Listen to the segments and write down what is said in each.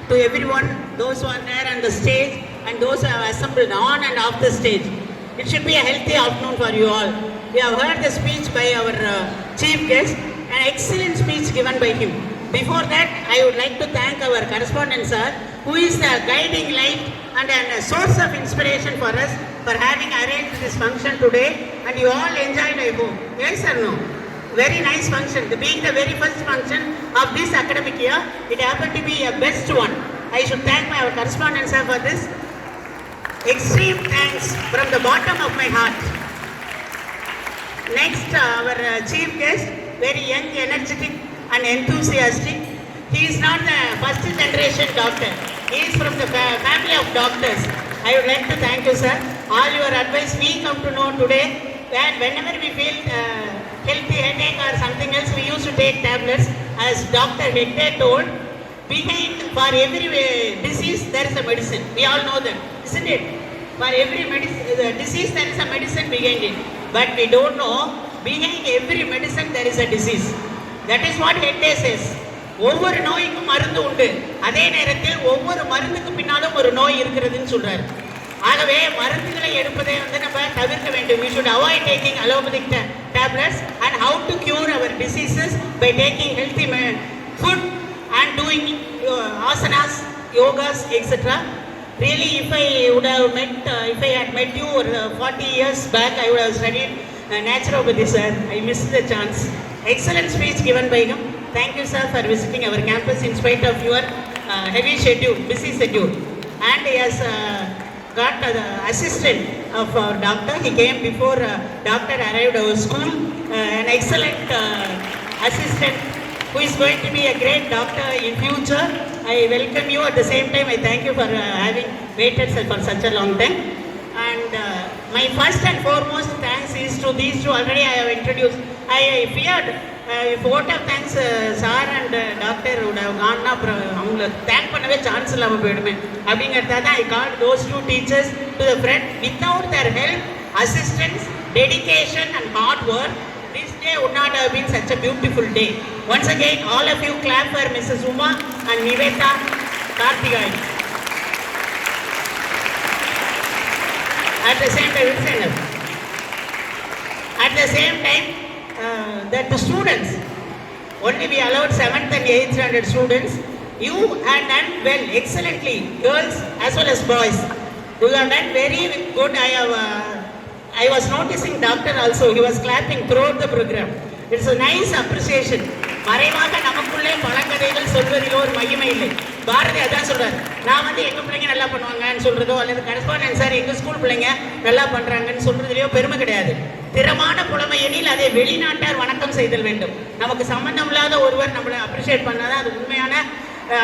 to everyone, those who are there on the stage and those who have assembled on and off the stage. It should be a healthy afternoon for you all. We have heard the speech by our chief guest, an excellent speech given by him. Before that, I would like to thank our correspondent sir, who is the guiding light and a source of inspiration for us for having arranged this function today, and you all enjoyed, I hope. Yes or no? Very nice function. Being the very first function of this academic year, it happened to be a best one. I should thank our correspondent sir for this. Extreme thanks from the bottom of my heart. Next, our chief guest, very young, energetic and enthusiastic. He is not the first generation doctor. He is from the family of doctors. I would like to thank you, sir. All your advice we come to know today, that whenever we feel healthy headache or something else, we used to take tablets. As Dr. Hegde told, behind for every disease there is a medicine. We all know that, isn't it? For every disease there is a medicine behind it. But we don't know, behind every medicine there is a disease. That is what Hegde says. ஒவ்வொரு நோய்க்கும் மருந்து உண்டு, அதே நேரத்தில் ஒவ்வொரு மருந்துக்கு பின்னாலும் ஒரு நோய் இருக்கிறதுன்னு சொல்றாரு. ஆகவே மருந்துகளை எடுப்பதை நம்ம தவிர்க்க வேண்டும். We should avoid taking allopathic tablets and how to cure our diseases by taking healthy food and doing asanas, yogas, etc. Really, if I had met you 40 years back, I would have studied naturopathy, sir. I missed the chance. Excellent speech given by him. Thank you, sir, for visiting our campus in spite of your heavy schedule, busy schedule. And he has got the assistant of our doctor. He came before doctor arrived at our school. An excellent assistant who is going to be a great doctor in future. I welcome you. At the same time, I thank you for having waited for such a long time. And my first and foremost thanks is to these two already I have introduced. I feared if vote of thanks sir and doctor would have gone up, அவங்களை thank பண்ணவே chance இல்லாமல் போயிடுமே அப்படிங்கிறதா தான் I called those two teachers to the front. Without their help, assistance, dedication and hard work, this day would not have been such a beautiful day. Once again, all of you clap for Mrs. Uma and Niveta Karthikeyan. At the same time, that the students, only we allowed 7th and 8th standard students. You had done well, excellently, girls as well as boys. You have done very good. I was noticing doctor also, he was clapping throughout the program. It's a nice appreciation. மறைவாக நமக்குள்ளே பழக்கதைகள் சொல்வதிலோ ஒரு மையமே இல்லை. பாரதி அதான் சொல்றாரு, நான் எங்க பிள்ளைங்க நல்லா பண்ணுவாங்கன்னு சொல்றதோ அல்லது கரஸ்பாண்டன்ட் சார் எங்க ஸ்கூல் பிள்ளைங்க நல்லா பண்றாங்கன்னு சொல்றதுலயோ பெருமை கிடையாது. திறமான புலமை எனில் அதை வெளிநாட்டார் வணக்கம் செய்தல் வேண்டும். நமக்கு சம்பந்தம் இல்லாத ஒருவர் நம்மளை அப்ரிஷியேட் பண்ணாதான் அது உண்மையான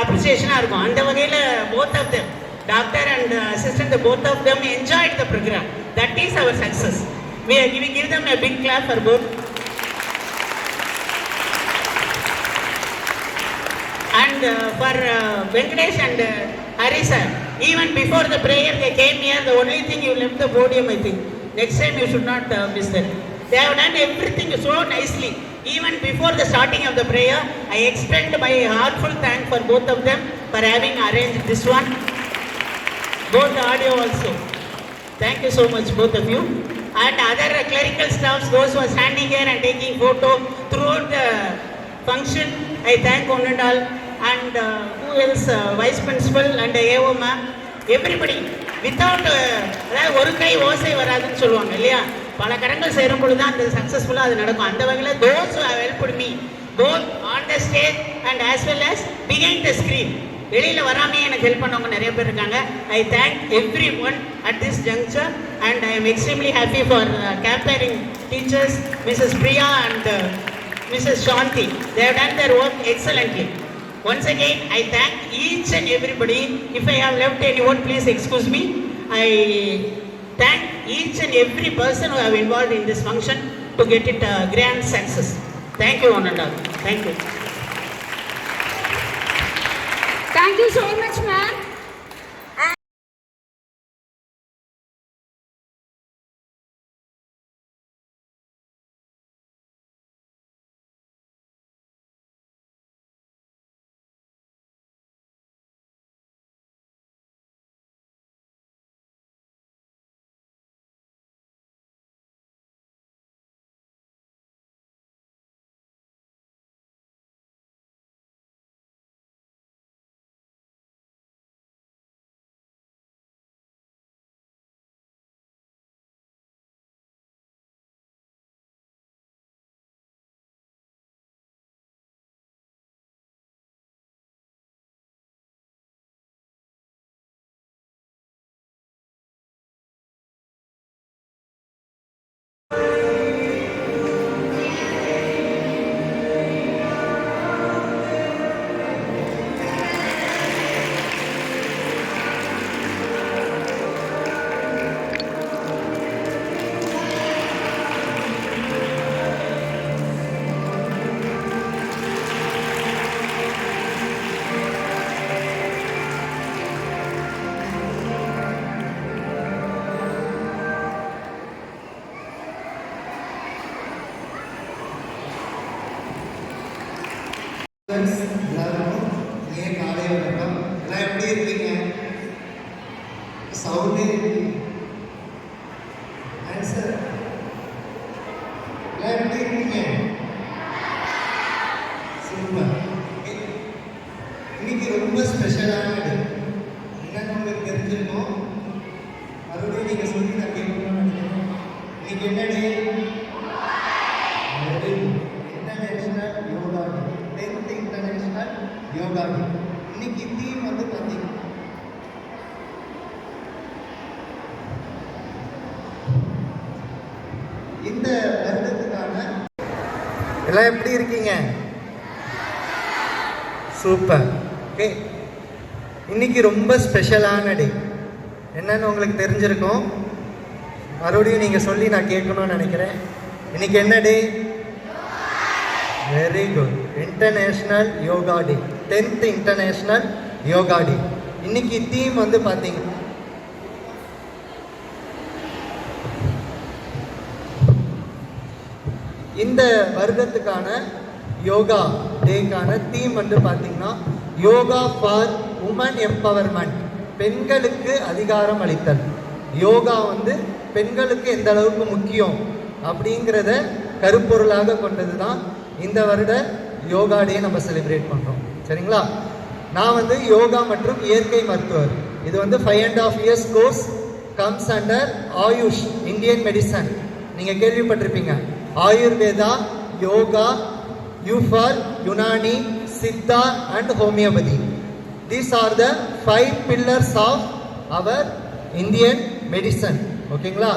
அப்ரிசியேஷனா இருக்கும். அந்த வகையில் both of them, doctor and assistant, both of them enjoyed the program. That is our success. We give them a big clap for both. And for Venkatesh and Hari sir, even before the prayer they came here. The only thing you left the podium, I think. Next time you should not miss that. They have done everything so nicely. Even before the starting of the prayer, I extend my heartfelt thanks for both of them for having arranged this one. Both the audio also. Thank you so much, both of you. And other clerical staffs, those who are standing here and taking photo throughout the function, I thank one and all. And who else? Vice Principal and AO ma'am. Everybody. Without அதாவது ஒரு கை ஓசை வராதுன்னு சொல்லுவாங்க இல்லையா, பல கரங்கள் சேரும் பொழுது தான் அந்த சக்ஸஸ்ஃபுல்லாக அது நடக்கும். அந்த வகையில் those who have helped me both on the stage and as well as behind the screen, வெளியில் வராமே எனக்கு ஹெல்ப் பண்ணவங்க நிறைய பேர் இருக்காங்க. I thank everyone at this juncture and I am extremely happy for campaigning teachers, Mrs. Priya and Mrs. Shanti. They have done their work excellently. Once again, I thank each and everybody. If I have left anyone, please excuse me. I thank each and every person who have involved in this function to get it a grand success. Thank you one and all. Thank you. Thank you so much, ma'am. எல்லாருக்கும் ஏன் காலை வணக்கம். எல்லாம் எப்படி இருக்கீங்க? சவுண்டே answer. எல்லாம் எப்படி இருக்கீங்க? சூப்பர். இன்னைக்கு ரொம்ப ஸ்பெஷலான டே. என்னன்னு உங்களுக்கு தெரிஞ்சிருக்கும். மறுபடியும் நீங்க சொல்லி நான் கேட்கணும்னு நினைக்கிறேன். இன்னைக்கு என்ன டே? International yoga day. 10th international yoga day. இன்னைக்கு தீம் வந்து பார்த்தீங்கன்னா இந்த வருடத்துக்கான எல்லாம் எப்படி இருக்கீங்க? சூப்பர். ஓகே, இன்னைக்கு ரொம்ப ஸ்பெஷலான டே. என்னன்னு உங்களுக்கு தெரிஞ்சிருக்கும். மறுபடியும் நீங்கள் சொல்லி நான் கேட்கணும்னு நினைக்கிறேன். இன்னைக்கு என்ன day? Very good. International yoga day. 10th international yoga day. இன்னைக்கு தீம் வந்து பார்த்தீங்கன்னா இந்த வருடத்துக்கான யோகா டேக்கான தீம் வந்து பார்த்தீங்கன்னா யோகா ஃபார் உமன் எம்பவர்மெண்ட். பெண்களுக்கு அதிகாரம் அளித்தல். யோகா வந்து பெண்களுக்கு எந்த அளவுக்கு முக்கியம் அப்படிங்கிறத கருப்பொருளாக கொண்டது தான் இந்த வருட யோகா டே நம்ம செலிப்ரேட் பண்ணுறோம். சரிங்களா? நான் வந்து யோகா மற்றும் இயற்கை மருத்துவர். இது வந்து 5.5 years course comes under AYUSH Indian medicine. நீங்கள் கேள்விப்பட்டிருப்பீங்க. ஆயுர்வேதா, யோகா, யூஃபார், Unani, Siddha and homeopathy. These are the 5 pillars of our Indian medicine. ஓகேங்களா?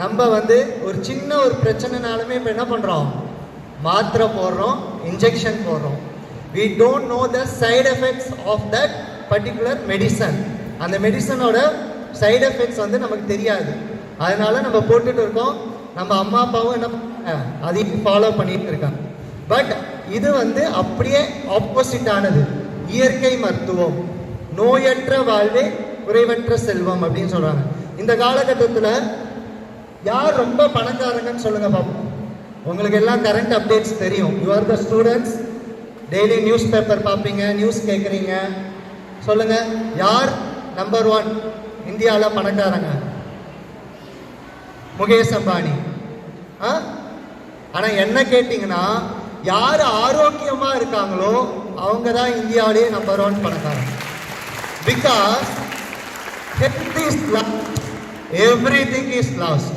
நம்ம வந்து ஒரு சின்ன ஒரு பிரச்சனைனாலுமே இப்போ என்ன பண்ணுறோம்? மாத்திரை போடுறோம், இன்ஜெக்ஷன் போடுறோம். we don't know the side effects of that particular medicine. அந்த மெடிசனோட சைடு எஃபெக்ட்ஸ் வந்து நமக்கு தெரியாது. அதனால நம்ம போட்டுட்டு இருக்கோம். நம்ம அம்மா அப்பாவும் என்ன அதையும் ஃபாலோ பண்ணிட்டு இருக்காங்க. பட் இது வந்து அப்படியே ஆப்போசிட்டானது. இயற்கை மருத்துவம். நோயற்ற வாழ்வே குறைவற்ற செல்வம் அப்படின்னு சொல்றாங்க. இந்த காலகட்டத்தில் யார் ரொம்ப பணக்காரங்கன்னு சொல்லுங்க பாப்போம். உங்களுக்கு எல்லாம் கரண்ட் அப்டேட்ஸ் தெரியும். You are the students. Daily news paper பார்ப்பீங்க, நியூஸ் கேட்குறீங்க. சொல்லுங்க, யார் நம்பர் 1 இந்தியாவில் பணக்காரங்க? முகேஷ் அம்பானி. ஆனால் என்ன கேட்டிங்கன்னா, யார் ஆரோக்கியமாக இருக்காங்களோ அவங்க தான் இந்தியாவிலேயே நம்பர் 1 பணக்காரங்க. Because health is last, everything is last.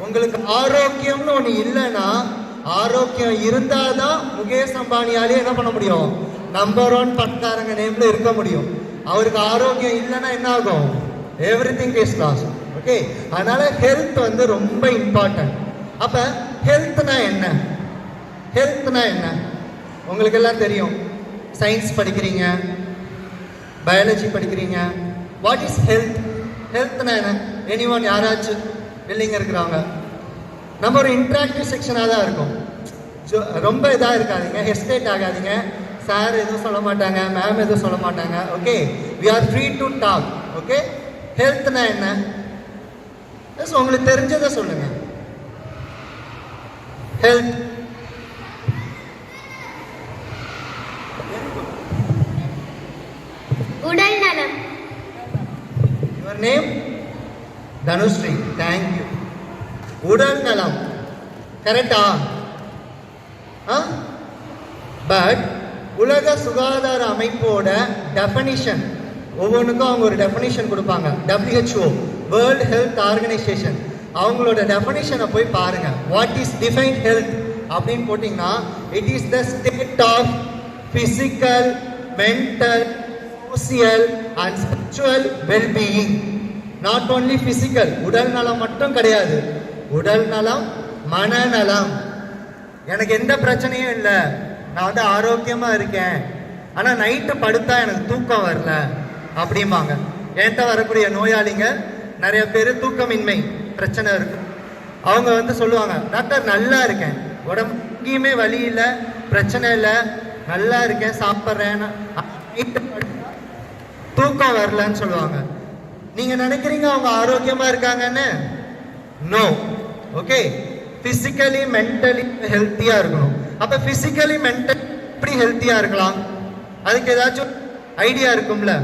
உங்களுக்கு ஆரோக்கியம்னு ஒன்று இல்லைன்னா, ஆரோக்கியம் இருந்தால் தான் முகேஷ் அம்பானியாலே என்ன பண்ண முடியும்? நம்பர் 1 பணக்காரங்க நேம்ல இருக்க முடியும். அவருக்கு ஆரோக்கியம் இல்லைன்னா என்ன ஆகும்? Everything is last. ஓகே, அதனால ஹெல்த் வந்து ரொம்ப இம்பார்ட்டன்ட். அப்போ ஹெல்த்னா என்ன? ஹெல்த்னா என்ன? உங்களுக்கு எல்லாம் தெரியும். சயின்ஸ் படிக்கிறீங்க, பயாலஜி படிக்கிறீங்க. What is health? ஹெல்த்னா என்ன? எனிஒன் யாராச்சும் இல்லைங்க இருக்கிறாங்க? நம்ம ஒரு இன்ட்ராக்டிவ் செக்ஷனாக தான் இருக்கும். ரொம்ப இதாக இருக்காதீங்க, ஹெஸ்டேட் ஆகாதீங்க. சார் எதுவும் சொல்ல மாட்டாங்க, மேம் எதுவும் சொல்ல மாட்டாங்க. Okay, we are free to talk. Okay, ஹெல்த்னா என்ன? உங்களுக்கு தெரிஞ்சதை சொல்லுங்க. ஹெல்த் உடல் நலம். Your name? தனுஸ்ரீ. தேங்க்யூ. உடல் நலம் கரெக்டா? பட் உலக சுகாதார அமைப்போட டெஃபனிஷன், ஒவ்வொன்றுக்கும் அவங்க ஒரு டெஃபனிஷன் கொடுப்பாங்க. WHO, வேர்ல்ட் ஹெல்த் ஆர்கனைசேஷன், அவங்களோட டெஃபனிஷனை போய் பாருங்க. வாட் இஸ் டிஃபைன்ட் ஹெல்த் அப்படின்னு போட்டிங்கன்னா, it is the state of physical, mental, social and spiritual wellbeing. Not only physical, உடல் நலம் மட்டும் கிடையாது. உடல் நலம், மனநலம். எனக்கு எந்த பிரச்சனையும் இல்லை, நான் வந்து ஆரோக்கியமாக இருக்கேன், ஆனால் நைட்டு படுத்தா எனக்கு தூக்கம் வரல அப்படிம்பாங்க. என்கிட்ட வரக்கூடிய நோயாளிங்க நிறைய பேர் தூக்கமின்மை பிரச்சனை இருக்கு. அவங்க வந்து சொல்லுவாங்க, டாக்டர் நல்லா இருக்கேன், உடம்புக்குமே வலி இல்லை, பிரச்சனை இல்லை, நல்லா இருக்கேன், சாப்பிட்றேன், நைட்டு படுத்தா தூக்கம் வரலன்னு சொல்லுவாங்க. நீங்கள் நினைக்கிறீங்க அவங்க ஆரோக்கியமாக இருக்காங்கன்னு? நோ. ஓகே, ஃபிசிக்கலி மென்டலி ஹெல்த்தியாக இருக்கணும். அப்போ ஃபிசிக்கலி மென்டலி எப்படி ஹெல்த்தியாக இருக்கலாம்? அதுக்கு ஏதாச்சும் ஐடியா இருக்கும்ல?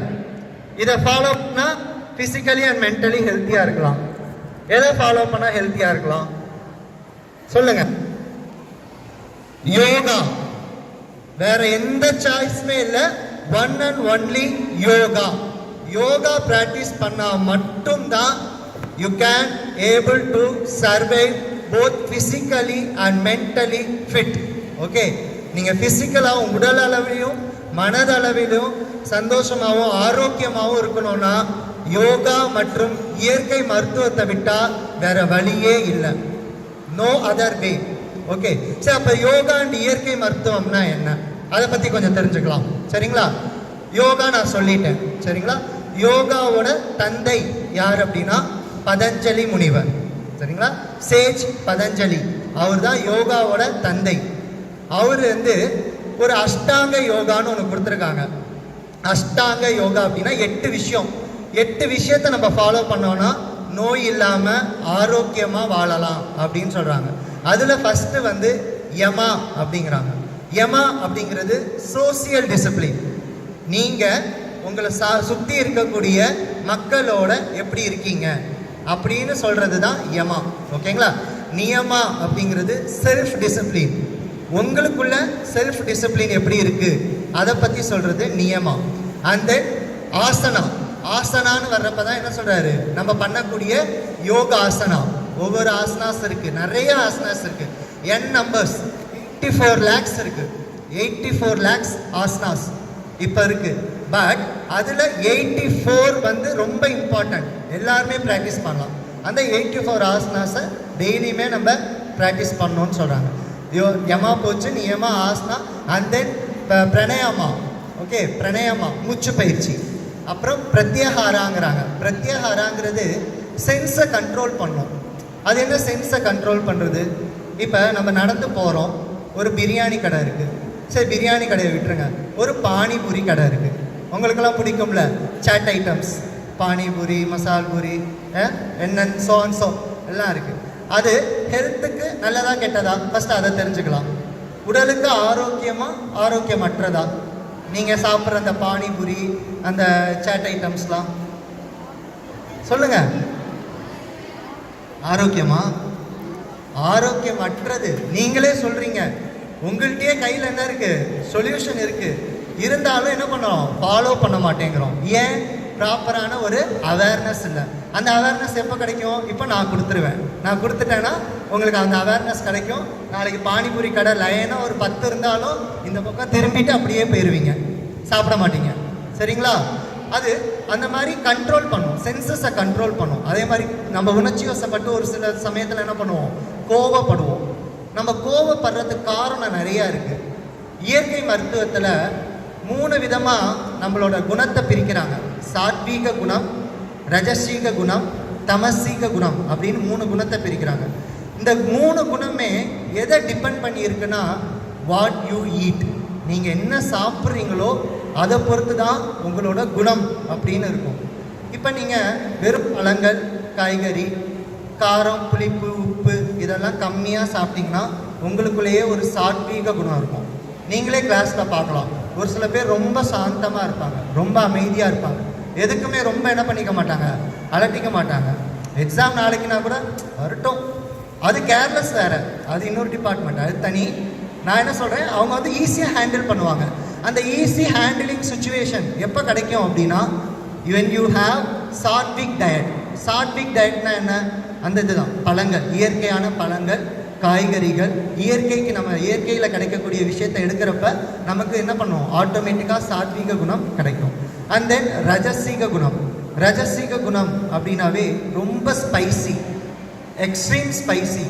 இதை ஃபாலோ பண்ணால் ஃபிசிக்கலி அண்ட் மென்டலி ஹெல்த்தியாக இருக்கலாம். எதை ஃபாலோ பண்ணால் ஹெல்த்தியாக இருக்கலாம் சொல்லுங்க. யோகா, வேற எந்த சாய்ஸுமே இல்லை. One and only yoga. Yoga practice பண்ணா மட்டும்தான் you can able to survive both physically and mentally fit. Okay, நீங்க பிசிக்கலாகவும் உடல் அளவிலும் மனதளவிலும் சந்தோஷமாகவும் ஆரோக்கியமாகவும் இருக்கணும்னா யோகா மற்றும் இயற்கை மருத்துவத்தை விட்டா வேற வழியே இல்லை. No other way. ஓகே, சரி, அப்ப யோகா அண்ட் இயற்கை மருத்துவம்னா என்ன, அதை பத்தி கொஞ்சம் தெரிஞ்சுக்கலாம். சரிங்களா? யோகா நான் சொல்லிட்டேன். சரிங்களா? யோகாவோட தந்தை யார் அப்படின்னா பதஞ்சலி முனிவர். சரிங்களா? சேஜ் பதஞ்சலி, அவர் தான் யோகாவோட தந்தை. அவர் ஒரு அஷ்டாங்க யோகான்னு ஒன்று கொடுத்துருக்காங்க. அஷ்டாங்க யோகா அப்படின்னா 8 விஷயம். 8 விஷயத்தை நம்ம ஃபாலோ பண்ணோம்னா நோய் இல்லாமல் ஆரோக்கியமாக வாழலாம் அப்படின்னு சொல்கிறாங்க. அதில் ஃபஸ்ட்டு யமா அப்படிங்கிறாங்க. யமா அப்படிங்கிறது சோசியல் டிசிப்ளின். நீங்கள் உங்களை சுற்றி இருக்கக்கூடிய மக்களோட எப்படி இருக்கீங்க அப்படின்னு சொல்கிறது தான் யமா. ஓகேங்களா? நியமா அப்படிங்கிறது செல்ஃப் டிசிப்ளின். உங்களுக்குள்ள செல்ஃப் டிசிப்ளின் எப்படி இருக்குது அதை பற்றி சொல்கிறது நியமா. And then asana. ஆசனான்னு வர்றப்ப தான் என்ன சொல்கிறாரு, நம்ம பண்ணக்கூடிய யோகா ஆசனா. ஒவ்வொரு ஆசனாஸ் இருக்குது, நிறைய ஆசனாஸ் இருக்குது. n நம்பர்ஸ் 84 lakhs இருக்குது. 84 lakhs ஆசனாஸ் இப்போ இருக்குது. பட் அதில் 84 ரொம்ப இம்பார்ட்டன்ட், எல்லாருமே ப்ராக்டிஸ் பண்ணலாம். அந்த 84 ஆசனாஸை டெய்லியுமே நம்ம ப்ராக்டிஸ் பண்ணணும்னு சொல்கிறாங்க. யமா போச்சு, niyama, asana, and then pranayama. Okay, pranayama மூச்சு பயிற்சி. அப்புறம் பிரத்யாகாராங்கிறாங்க. பிரத்யாகாராங்கிறது சென்ஸை கண்ட்ரோல் பண்ணும். அது என்ன சென்ஸை கண்ட்ரோல் பண்ணுறது? இப்போ நம்ம நடந்து போகிறோம், ஒரு பிரியாணி கடை இருக்குது. சரி, பிரியாணி கடையை விட்டுருங்க, ஒரு பானிபூரி கடை இருக்குது. உங்களுக்கெல்லாம் பிடிக்கும்ல சாட் ஐட்டம்ஸ், பானிபூரி, மசால் பூரி, என்னென்ன சோ எல்லாம் இருக்குது. அது ஹெல்த்துக்கு நல்லதா கெட்டதா ஃபஸ்ட்டு அதை தெரிஞ்சுக்கலாம். உடலுக்கு ஆரோக்கியமற்றதா நீங்கள் சாப்பிட்ற அந்த பானிபூரி, அந்த சாட் ஐட்டம்ஸ்லாம் சொல்லுங்க. ஆரோக்கியமற்றது நீங்களே சொல்கிறீங்க. உங்கள்கிட்டயே கையில் என்ன இருக்குது, சொல்யூஷன் இருக்குது. இருந்தாலும் என்ன பண்ணுறோம், ஃபாலோ பண்ண மாட்டேங்கிறோம். ஏன்? ப்ராப்பரான ஒரு அவேர்னஸ் இல்லை. அந்த அவேர்னஸ் எப்போ கிடைக்கும்? இப்போ நான் கொடுத்துருவேன். நான் கொடுத்துட்டேன்னா உங்களுக்கு அந்த அவேர்னஸ் கிடைக்கும். நாளைக்கு பானிபூரி கடை லைனாக ஒரு 10 இருந்தாலும் இந்த பக்கம் திரும்பிட்டு அப்படியே போயிடுவீங்க, சாப்பிட மாட்டீங்க. சரிங்களா? அது அந்த மாதிரி கண்ட்ரோல் பண்ணும், சென்சஸை கண்ட்ரோல் பண்ணும். அதே மாதிரி நம்ம உணர்ச்சி வசப்பட்டு ஒரு சில சமயத்தில் என்ன பண்ணுவோம், கோவப்படுவோம். நம்ம கோவப்படுறதுக்கு காரணம் நிறையா இருக்குது. இயற்கை மருத்துவத்தில் 3 விதமாக நம்மளோட குணத்தை பிரிக்கிறாங்க. சாத்வீக குணம், ரஜசீக குணம், தமசீக குணம் அப்படின்னு 3 குணத்தை பிரிக்கிறாங்க. இந்த 3 குணமே எதை டிபெண்ட் பண்ணி இருக்குன்னா, வாட் யூ ஈட். நீங்கள் என்ன சாப்பிட்றீங்களோ அதை பொறுத்து தான் உங்களோட குணம் அப்படின்னு இருக்கும். இப்போ நீங்கள் வெறும் பழங்கள், காய்கறி, காரம், புளிப்பு, உப்பு இதெல்லாம் கம்மியாக சாப்பிட்டீங்கன்னா உங்களுக்குள்ளேயே ஒரு சாத்வீக குணம் இருக்கும். நீங்களே கிளாஸில் பார்க்கலாம், ஒரு சில பேர் ரொம்ப சாந்தமாக இருப்பாங்க, ரொம்ப அமைதியாக இருப்பாங்க. எதுக்குமே ரொம்ப என்ன பண்ணிக்க மாட்டாங்க, அலட்டிக்க மாட்டாங்க. எக்ஸாம் நாளைக்குன்னா கூட வரட்டும், அது கேர்லெஸ் வேறு, அது இன்னொரு டிபார்ட்மெண்ட், அது தனி. நான் என்ன சொல்கிறேன், அவங்க ஈஸியாக ஹேண்டில் பண்ணுவாங்க. அந்த ஈஸி ஹேண்டிலிங் சுச்சுவேஷன் எப்போ கிடைக்கும் அப்படின்னா, when you have sattvic diet. Sattvic டயட்னா என்ன? அந்த இதுதான் பழங்கள், இயற்கையான பழங்கள், காய்கறிகள், நம்ம இயற்கையில் கிடைக்கக்கூடிய விஷயத்தை எடுக்கிறப்ப நமக்கு என்ன பண்ணுவோம், ஆட்டோமேட்டிக்காக சாத்வீக குணம் கிடைக்கும். அண்ட் தென் ரஜசீக குணம். ரஜசீக குணம் அப்படின்னாவே ரொம்ப ஸ்பைசி, எக்ஸ்ட்ரீம் ஸ்பைசி.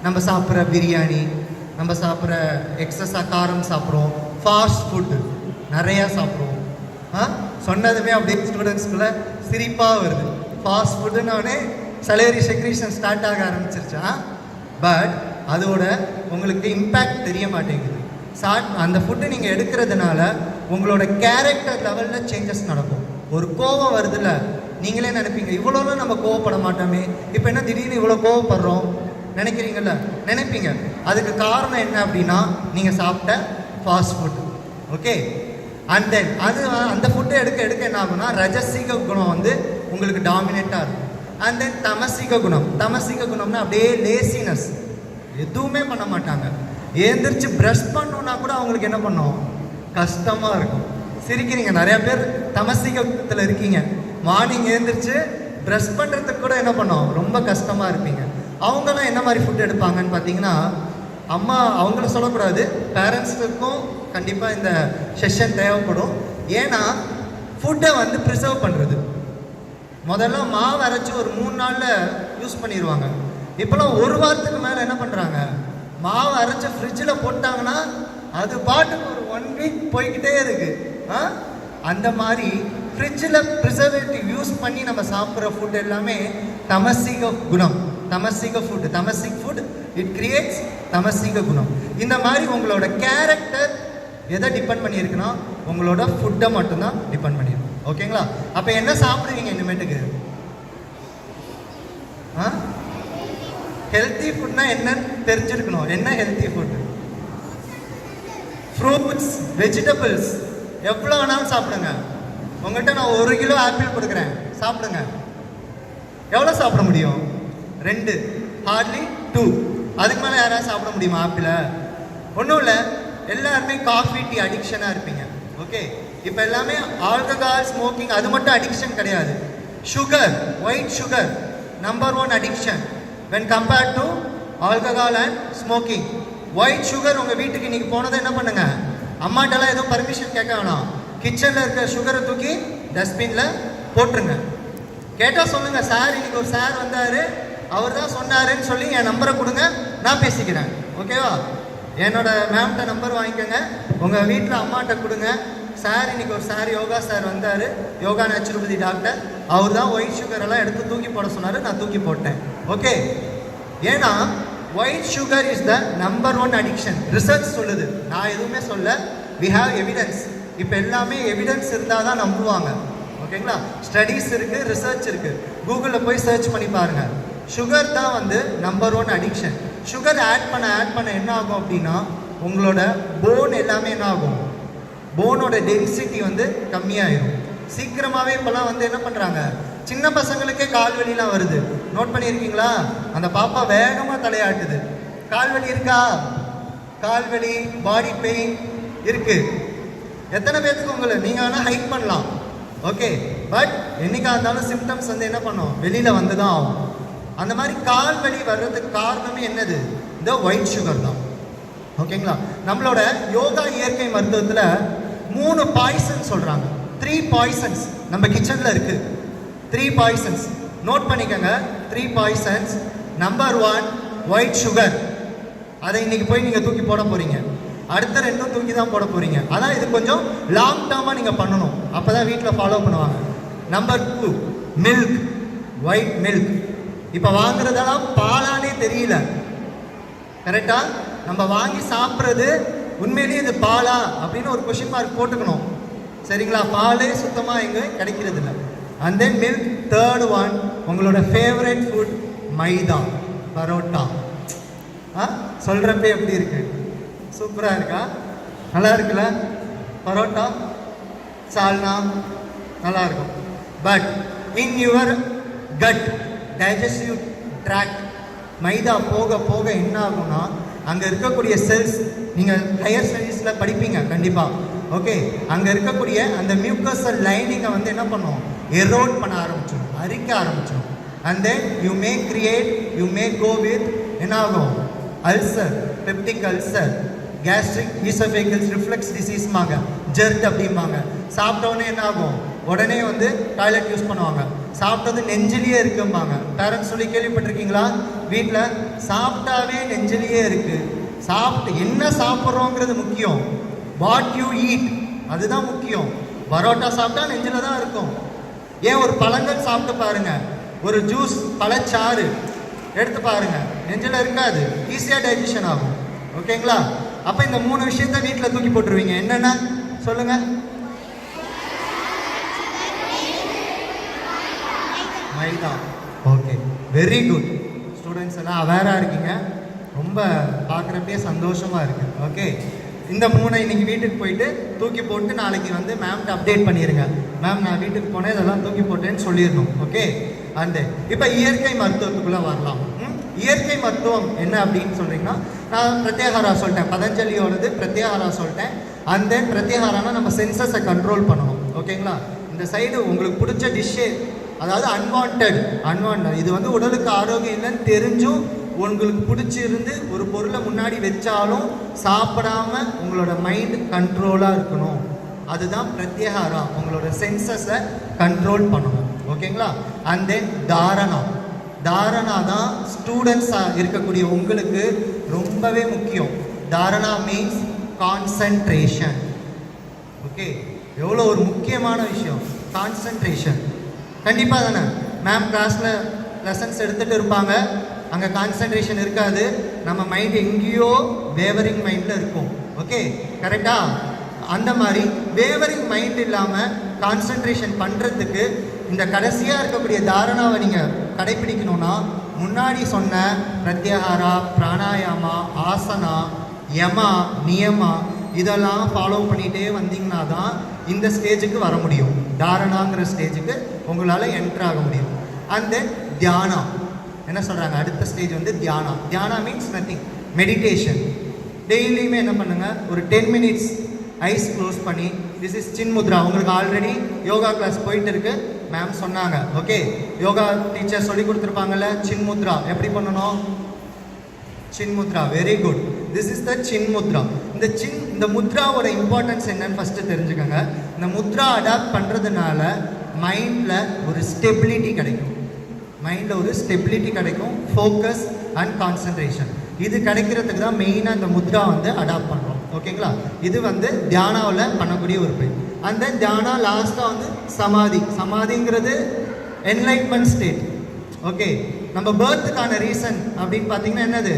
நம்ம சாப்பிட்ற பிரியாணி, நம்ம சாப்பிட்ற எக்ஸஸாக காரம் சாப்பிட்றோம், ஃபாஸ்ட் ஃபுட்டு நிறையா சாப்பிட்ருவோம். சொன்னதுமே அப்படியே ஸ்டூடெண்ட்ஸ்குள்ளே சிரிப்பாக வருது. ஃபாஸ்ட் ஃபுட்டுன்னொடனே சலேரி செக்ரீஷன் ஸ்டார்ட் ஆக ஆரம்பிச்சிருச்சா? பட் அதோட உங்களுக்கு இம்பேக்ட் தெரிய மாட்டேங்குது. அந்த ஃபுட்டு நீங்கள் எடுக்கிறதுனால உங்களோட கேரக்டர் லெவலில் சேஞ்சஸ் நடக்கும். ஒரு கோபம் வருதுல்ல, நீங்களே நினைப்பீங்க இவ்வளோலாம் நம்ம கோவப்பட மாட்டோமே, இப்போ என்ன திடீர்னு இவ்வளோ கோவப்படுறோம் நினைக்கிறீங்கல்ல, நினைப்பீங்க. அதுக்கு காரணம் என்ன அப்படின்னா, நீங்கள் சாப்பிட்ட fast food. Okay, and then அந்த ஃபுட்டை எடுக்க என்ன ஆகும்னா ரஜசிக குணம் வந்து உங்களுக்கு டாமினேட்டாக இருக்கும். அண்ட் தென் தமசிக குணம்னா அப்படியே லேசினஸ், எதுவுமே பண்ண மாட்டாங்க. ஏந்திரிச்சு ப்ரஷ் பண்ணணுன்னா கூட அவங்களுக்கு என்ன பண்ணும், கஷ்டமாக இருக்கும். சிரிக்கிறீங்க, நிறையா பேர் தமசிகத்தில் இருக்கீங்க. மார்னிங் ஏந்திரிச்சு ப்ரஷ் பண்ணுறதுக்கு கூட என்ன பண்ணோம், ரொம்ப கஷ்டமாக இருப்பீங்க. அவங்களாம் என்ன மாதிரி ஃபுட் எடுப்பாங்கன்னு பார்த்தீங்கன்னா, அம்மா அவங்கள சொல்லக்கூடாது, பேரண்ட்ஸுக்கும் கண்டிப்பாக இந்த செஷன் தேவைப்படும். ஏன்னா ஃபுட்டை வந்து ப்ரிசர்வ் பண்ணுறது, முதல்ல மாவு அரைச்சி ஒரு 3 நாளில் யூஸ் பண்ணிடுவாங்க. இப்போலாம் ஒரு வாரத்துக்கு மேலே என்ன பண்ணுறாங்க, மாவு அரைச்சி ஃப்ரிட்ஜில் போட்டாங்கன்னா அது பாட்டுக்கு ஒரு 1 வீக் போய்கிட்டே இருக்குது. அந்த மாதிரி ஃப்ரிட்ஜில் ப்ரிசர்வேட்டிவ் யூஸ் பண்ணி நம்ம சாப்பிட்ற ஃபுட் எல்லாமே தமசிக குணம், தமசிக் ஃபுட் இட் கிரியேட்ஸ் தமசிக குணம். இந்த மாதிரி உங்களோட கேரக்டர் எதை டிபெண்ட் பண்ணியிருக்குன்னா உங்களோட ஃபுட்டை மட்டும்தான் டிபெண்ட் பண்ணியிருக்கும். ஓகேங்களா? அப்போ என்ன சாப்பிடுவீங்க இனிமேட்டுக்கு? ஹெல்த்தி ஃபுட்னா என்னன்னு தெரிஞ்சிருக்கணும். என்ன ஹெல்த்தி ஃபுட்? ஃப்ரூட்ஸ், வெஜிடபிள்ஸ் எவ்வளோ வேணாலும் சாப்பிடுங்க. உங்கள்கிட்ட நான் 1 கிலோ ஆப்பிள் கொடுக்குறேன், சாப்பிடுங்க. எவ்வளோ சாப்பிட முடியும்? 2, ஹார்ட்லி 2. அதுக்கு மேலே யாராவது சாப்பிட முடியுமா ஆப்பிளை? ஒன்றும் இல்லை. எல்லாருமே காஃபி டீ அடிக்ஷனாக இருப்பீங்க. ஓகே, இப்போ எல்லாமே ஆல்கஹால், ஸ்மோக்கிங் அது மட்டும் அடிக்ஷன் கிடையாது. Sugar, white sugar number 1 addiction when compared to alcohol and smoking. White sugar உங்கள் வீட்டுக்கு இன்றைக்கி போனதை என்ன பண்ணுங்க, அம்மாட்டெல்லாம் எதுவும் பர்மிஷன் கேட்க வேணாம். கிச்சனில் இருக்க சுகரை தூக்கி டஸ்ட்பினில் போட்டுருங்க. கேட்டால் சொல்லுங்கள், சார் இன்னைக்கு ஒரு சார் வந்தார், அவர் தான் சொன்னாருன்னு சொல்லி என் நம்பரை கொடுங்க, நான் பேசிக்கிறேன். ஓகேவா? என்னோட மேம்கிட்ட நம்பர் வாங்கிக்கோங்க, உங்கள் வீட்டில் அம்மாட்ட கொடுங்க. சார் இன்னைக்கு ஒரு சார் யோகா சார் வந்தார், யோகா நேச்சுரோபதி டாக்டர், அவர் தான் ஒயிட் சுகரெல்லாம் எடுத்து தூக்கி போட சொன்னார், நான் தூக்கி போட்டேன். ஓகே, ஏன்னா white sugar is the number 1 addiction. Research சொல்லுது, நான் எதுவுமே சொல்ல. We have evidence. இப்போ எல்லாமே எவிடன்ஸ் இருந்தால் தான் நம்புவாங்க. ஓகேங்களா? ஸ்டடீஸ் இருக்குது, ரிசர்ச் இருக்குது. கூகுளில் போய் சர்ச் பண்ணி பாருங்கள். சுகர் தான் வந்து நம்பர் 1 அடிக்ஷன். சுகர் ஆட் பண்ண என்ன ஆகும் அப்படின்னா உங்களோட போன் எல்லாமே என்ன ஆகும், போனோட டென்சிட்டி வந்து கம்மியாயிடும். சீக்கிரமாகவே இப்போல்லாம் வந்து என்ன பண்ணுறாங்க, சின்ன பசங்களுக்கே கால் வலிலாம் வருது. நோட் பண்ணியிருக்கீங்களா? அந்த பாப்பா வேகமாக தலையாட்டுது. கால் வலி இருக்கா? கால் வலி, பாடி பெயின் இருக்குது. எத்தனை பேர்த்துக்கு உங்களை நீங்கள் வேணால் ஹைட் பண்ணலாம். ஓகே, பட் என்னைக்கா இருந்தாலும் சிம்டம்ஸ் வந்து என்ன பண்ணும், வெளியில் வந்து தான் ஆகும். அந்த மாதிரி கால் வலி வர்றதுக்கு காரணமே என்னது, இந்த ஒயிட் சுகர் தான். ஓகேங்களா? நம்மளோட யோகா இயற்கை மருத்துவத்தில் 3 பாய்சன் சொல்கிறாங்க. 3 பாய்சன்ஸ் நம்ம கிச்சனில் இருக்குது. 3 பாய்சன்ஸ் நோட் பண்ணிக்கோங்க. 3 பாய்சன்ஸ். Number 1 white sugar. அதை இன்னைக்கு போய் நீங்கள் தூக்கி போட போகிறீங்க. அடுத்த 2 தூக்கி தான் போட போகிறீங்க. அதான் இது கொஞ்சம் லாங் டேர்மாக நீங்கள் பண்ணணும், அப்போ தான் வீட்டில் ஃபாலோ பண்ணுவாங்க. Number 2 milk, white milk. இப்போ வாங்குறதெல்லாம் பாலானே தெரியல. கரெக்டாக நம்ம வாங்கி சாப்பிட்றது உண்மையிலேயே இது பாலா அப்படின்னு ஒரு கொஷின் மார்க் போட்டுக்கணும். சரிங்களா? பாலே சுத்தமாக எங்கே கிடைக்கிறது இல்லை. And then milk. தேர்ட் 1 உங்களோட ஃபேவரட் ஃபுட் மைதா, பரோட்டா. சொல்கிறப்பே எப்படி இருக்கு? சூப்பராக இருக்கா? நல்லா இருக்குல்ல? பரோட்டா, சால்னா நல்லாயிருக்கும். But in your gut, digestive tract, maida போக போக என்ன ஆகும்னா அங்கே இருக்கக்கூடிய செல்ஸ், நீங்கள் ஹையர் ஸ்டடீஸில் படிப்பீங்க கண்டிப்பாக. ஓகே, அங்கே இருக்கக்கூடிய அந்த மியூக்கஸல் லைனிங்கை வந்து என்ன பண்ணும், எரோட் பண்ண ஆரம்பிச்சிடும், அரிக்க ஆரம்பிச்சிடும். And then you may go with என்ன ஆகும், ulcer, peptic ulcer, gastric oesophageal reflux டிசீஸ்மாங்க, ஜெர்ட் அப்படிம்பாங்க. சாப்பிட்டோன்னே என்ன ஆகும், உடனே வந்து டாய்லெட் யூஸ் பண்ணுவாங்க. சாப்பிட்டது நெஞ்சிலேயே இருக்கும்பாங்க. பேரண்ட்ஸ் சொல்லி கேள்விப்பட்டிருக்கீங்களா? வீட்டில் சாப்பிட்டாவே நெஞ்சிலேயே இருக்குது. சாப்பிட்டு என்ன சாப்பிட்றோங்கிறது முக்கியம், வாட் யூ ஈட் அதுதான் முக்கியம். பரோட்டா சாப்பிட்டா நெஞ்சில் தான் இருக்கும். ஏன் ஒரு பழங்கள் சாப்பிட்டு பாருங்க, ஒரு ஜூஸ், பழச்சாறு எடுத்து பாருங்க, நெஞ்சில் இருக்காது, ஈஸியாக டைஜஷன் ஆகும். ஓகேங்களா? அப்போ இந்த 3 விஷயத்த வீட்டில் தூக்கி போட்டுருவீங்க. என்னென்ன சொல்லுங்க? Maida. Okay, very good. Students எல்லாம் அவேராக இருக்கீங்க, ரொம்ப பார்க்குறப்பே சந்தோஷமாக இருக்குது. ஓகே, இந்த 3 இன்னைக்கு வீட்டுக்கு போயிட்டு தூக்கி போட்டு நாளைக்கு வந்து மேம்கிட்ட அப்டேட் பண்ணிடுங்க. மேம் நான் வீட்டுக்கு போனேன் இதெல்லாம் தூக்கி போட்டேன்னு சொல்லிடணும். ஓகே. அண்டு இப்போ இயற்கை மருத்துவத்துக்குள்ளே வரலாம். இயற்கை மருத்துவம் என்ன அப்படின்னு சொல்கிறீங்கன்னா, நான் பிரத்யாகாரா சொல்லிட்டேன், பதஞ்சலியோடது பிரத்யாகாரா சொல்லிட்டேன். அண்ட் தென் பிரத்யாகாரானா நம்ம சென்சஸை கண்ட்ரோல் பண்ணணும். ஓகேங்களா. இந்த சைடு உங்களுக்கு பிடிச்ச டிஷ்ஷு, அதாவது அன்வான்ட் இது வந்து உடலுக்கு ஆரோக்கியம் இல்லைன்னு தெரிஞ்சும் உங்களுக்கு பிடிச்சிருந்து ஒரு பொருளை முன்னாடி வச்சாலும் சாப்பிடாம உங்களோட மைண்ட் கண்ட்ரோலாக இருக்கணும். அதுதான் பிரத்யாகாரா, உங்களோட சென்சஸை கண்ட்ரோல் பண்ணணும். ஓகேங்களா. அண்ட் தென் தாரணா தான் ஸ்டூடெண்ட்ஸாக இருக்கக்கூடிய உங்களுக்கு ரொம்பவே முக்கியம். Dharana means concentration. ஓகே. எவ்வளோ ஒரு முக்கியமான விஷயம் கான்சன்ட்ரேஷன். கண்டிப்பாக தானே மேம் கிளாஸில் லெசன்ஸ் எடுத்துகிட்டு இருப்பாங்க, அங்கே கான்சன்ட்ரேஷன் இருக்காது, நம்ம மைண்ட் எங்கேயோ வேவரிங் மைண்டில் இருக்கும். ஓகே கரெக்டா. அந்த மாதிரி வேவரிங் மைண்ட் இல்லாமல் கான்சன்ட்ரேஷன் பண்ணுறதுக்கு இந்த கடைசியாக இருக்கக்கூடிய தாரணாவை நீங்கள் கடைப்பிடிக்கணும்னா, முன்னாடி சொன்ன பிரத்யாகாரா, பிராணாயாமா, ஆசனா, யமா, நியமா இதெல்லாம் ஃபாலோ பண்ணிகிட்டே வந்தீங்கன்னா தான் இந்த ஸ்டேஜுக்கு வர முடியும். தாரணாங்கிற ஸ்டேஜுக்கு உங்களால் என்ட்ரு ஆக முடியும். அண்ட் தென் தியானம் என்ன சொல்கிறாங்க, அடுத்த ஸ்டேஜ் வந்து தியானா மீன்ஸ் நத்திங், மெடிடேஷன். டெய்லியுமே என்ன பண்ணுங்கள், ஒரு 10 மினிட்ஸ் ஐஸ் க்ளோஸ் பண்ணி, திஸ் இஸ் சின்முத்ரா. உங்களுக்கு ஆல்ரெடி யோகா கிளாஸ் போயிட்டு இருக்கு, மேம் சொன்னாங்க. ஓகே, யோகா டீச்சர் சொல்லி கொடுத்துருப்பாங்கல்ல, சின்முத்ரா எப்படி பண்ணணும். Chin mudra, very good. This is the chin mudra. இந்த முத்ராவோட இம்பார்ட்டன்ஸ் என்னன்னு ஃபஸ்ட்டு தெரிஞ்சுக்கோங்க. இந்த முத்ரா அடாப்ட் பண்ணுறதுனால மைண்டில் ஒரு ஸ்டெபிலிட்டி கிடைக்கும், ஃபோக்கஸ் அண்ட் கான்சன்ட்ரேஷன். இது கிடைக்கிறதுக்கு தான் மெயினாக இந்த முத்ரா வந்து அடாப்ட் பண்ணுறோம். ஓகேங்களா. இது வந்து தியானாவில் பண்ணக்கூடிய ஒரு பயிர். அந்த தியானா லாஸ்ட்டாக வந்து சமாதிங்கிறது என்லைட்மெண்ட் ஸ்டேட். ஓகே. நம்ம பர்த்துக்கான ரீசன் அப்படின்னு பார்த்தீங்கன்னா என்னது,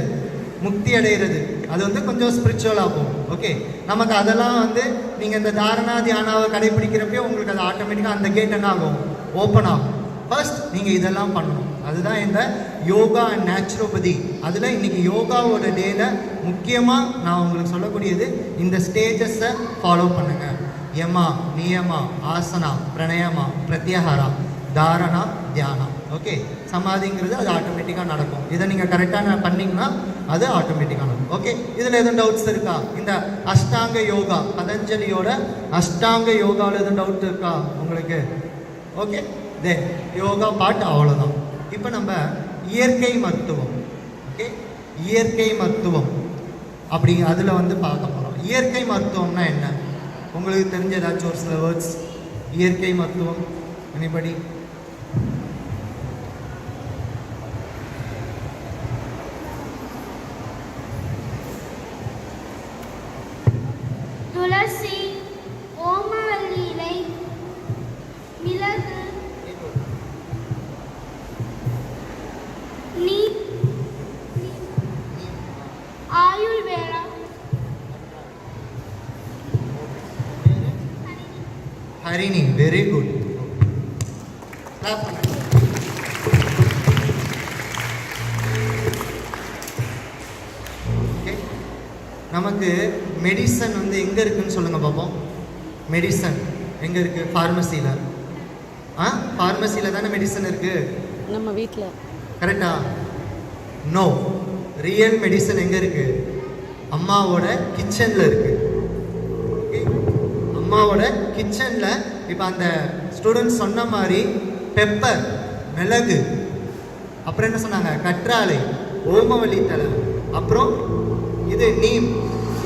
முக்தி அடைகிறது. அது வந்து கொஞ்சம் ஸ்பிரிச்சுவலாக போகும். ஓகே. நமக்கு அதெல்லாம் வந்து நீங்கள் இந்த தாரணா தியானாவை கடைப்பிடிக்கிறப்பே உங்களுக்கு அது ஆட்டோமேட்டிக்காக அந்த கேட் என்ன ஆகும், ஓப்பன் ஆகும். ஃபர்ஸ்ட் நீங்கள் இதெல்லாம் பண்ணணும். அதுதான் இந்த யோகா அண்ட் நேச்சுரோபதி. அதில் இன்றைக்கி யோகாவோட டேல முக்கியமாக நான் உங்களுக்கு சொல்லக்கூடியது இந்த ஸ்டேஜஸை ஃபாலோ பண்ணுங்கள். யமா, நியமா, ஆசனா, பிரணயமா, பிரத்யாகாரா, தாரணா, தியானம். ஓகே. சமாதிங்கிறது அது ஆட்டோமேட்டிக்காக நடக்கும். இதை நீங்கள் கரெக்டாக பண்ணிங்கன்னா அது ஆட்டோமேட்டிக்காக நடக்கும். ஓகே. இதில் எதுவும் டவுட்ஸ் இருக்கா? இந்த அஷ்டாங்க யோகா, பதஞ்சலியோட அஷ்டாங்க யோகாவில் எதுவும் டவுட் இருக்கா உங்களுக்கு? ஓகே. தென் யோகா பார்ட் அவ்வளோதான். இப்போ நம்ம இயற்கை மருத்துவம். ஓகே. இயற்கை மருத்துவம் அப்படி அதில் வந்து பார்க்க போகிறோம். இயற்கை மருத்துவம்னா என்ன உங்களுக்கு தெரிஞ்ச ஏதாச்சும் ஒரு சில வேர்ட்ஸ்? இயற்கை மருத்துவம் எனிபடி? துளசி, ஓமவல்லி இலை, மிளகு, neem, Ayurveda, Harini. Very good. நமக்கு மெடிசன் வந்து எங்கே இருக்குன்னு சொல்லுங்கள் பார்ப்போம். மெடிசன் எங்கே இருக்குது? ஃபார்மசியில். ஃபார்மசியில் தானே மெடிசன் இருக்குது நம்ம வீட்டில். கரெக்டா? நோ. ரியல் மெடிசன் எங்கே இருக்குது? அம்மாவோட கிச்சனில் இருக்குது. ஓகே. அம்மாவோட கிச்சனில். இப்போ அந்த ஸ்டூடெண்ட்ஸ் சொன்ன மாதிரி பெப்பர், மிளகு, அப்புறம் என்ன சொன்னாங்க, கற்றாழை, ஓமவல்லி தழை, அப்புறம் இது நீம்,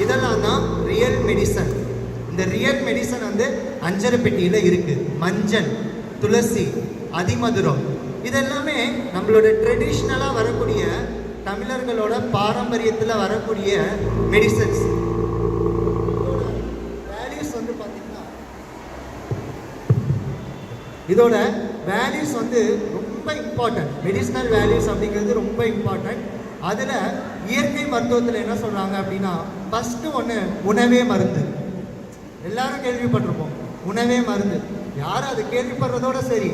இதெல்லாம் தான் ரியல் மெடிசன். இந்த ரியல் மெடிசன் வந்து அஞ்சரை பெட்டியில் இருக்குது. மஞ்சள், துளசி, அதிமதுரம், இதெல்லாமே நம்மளோட ட்ரெடிஷ்னலாக வரக்கூடிய தமிழர்களோட பாரம்பரியத்தில் வரக்கூடிய மெடிசன்ஸ். வேல்யூஸ் வந்து பார்த்தீங்கன்னா இதோட வேல்யூஸ் வந்து ரொம்ப இம்பார்ட்டன்ட். மெடிசினல் வேல்யூஸ் அப்படிங்கிறது ரொம்ப இம்பார்ட்டன்ட். அதில் இயற்கை மருத்துவத்தில் என்ன சொல்கிறாங்க அப்படின்னா, ஃபஸ்ட்டு ஒன்று உணவே மருந்து. எல்லாரும் கேள்விப்பட்டிருப்போம் உணவே மருந்து. யாரும் அது கேள்விப்படுறதோட சரி,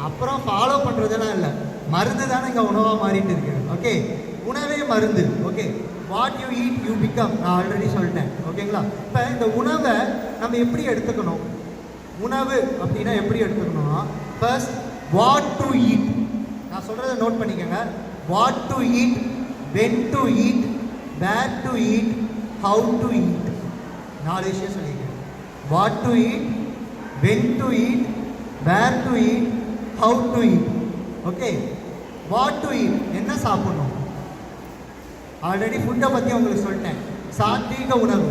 அப்புறம் ஃபாலோ பண்ணுறதெல்லாம் இல்லை. மருந்து தானே இங்கே உணவாக மாறிட்டு இருக்கு. ஓகே. உணவே மருந்து. Okay. What you eat you become, நான் ஆல்ரெடி சொல்லிட்டேன். ஓகேங்களா? இப்போ இந்த உணவை நம்ம எப்படி எடுத்துக்கணும், உணவு அப்படின்னா எப்படி எடுத்துக்கணும்னா, ஃபர்ஸ்ட் வாட் டு ஈட், நான் சொல்கிறத நோட் பண்ணிக்கோங்க. What to eat, when to eat, where to eat, how to eat, 4 விஷயம் சொல்லியிருக்கேன். What to eat, when to eat, where to eat, how to eat. Okay, what to eat, என்ன சாப்பிடணும், already ஃபுட்டை பற்றி உங்களுக்கு சொல்லிட்டேன். சாத்வீக உணவு,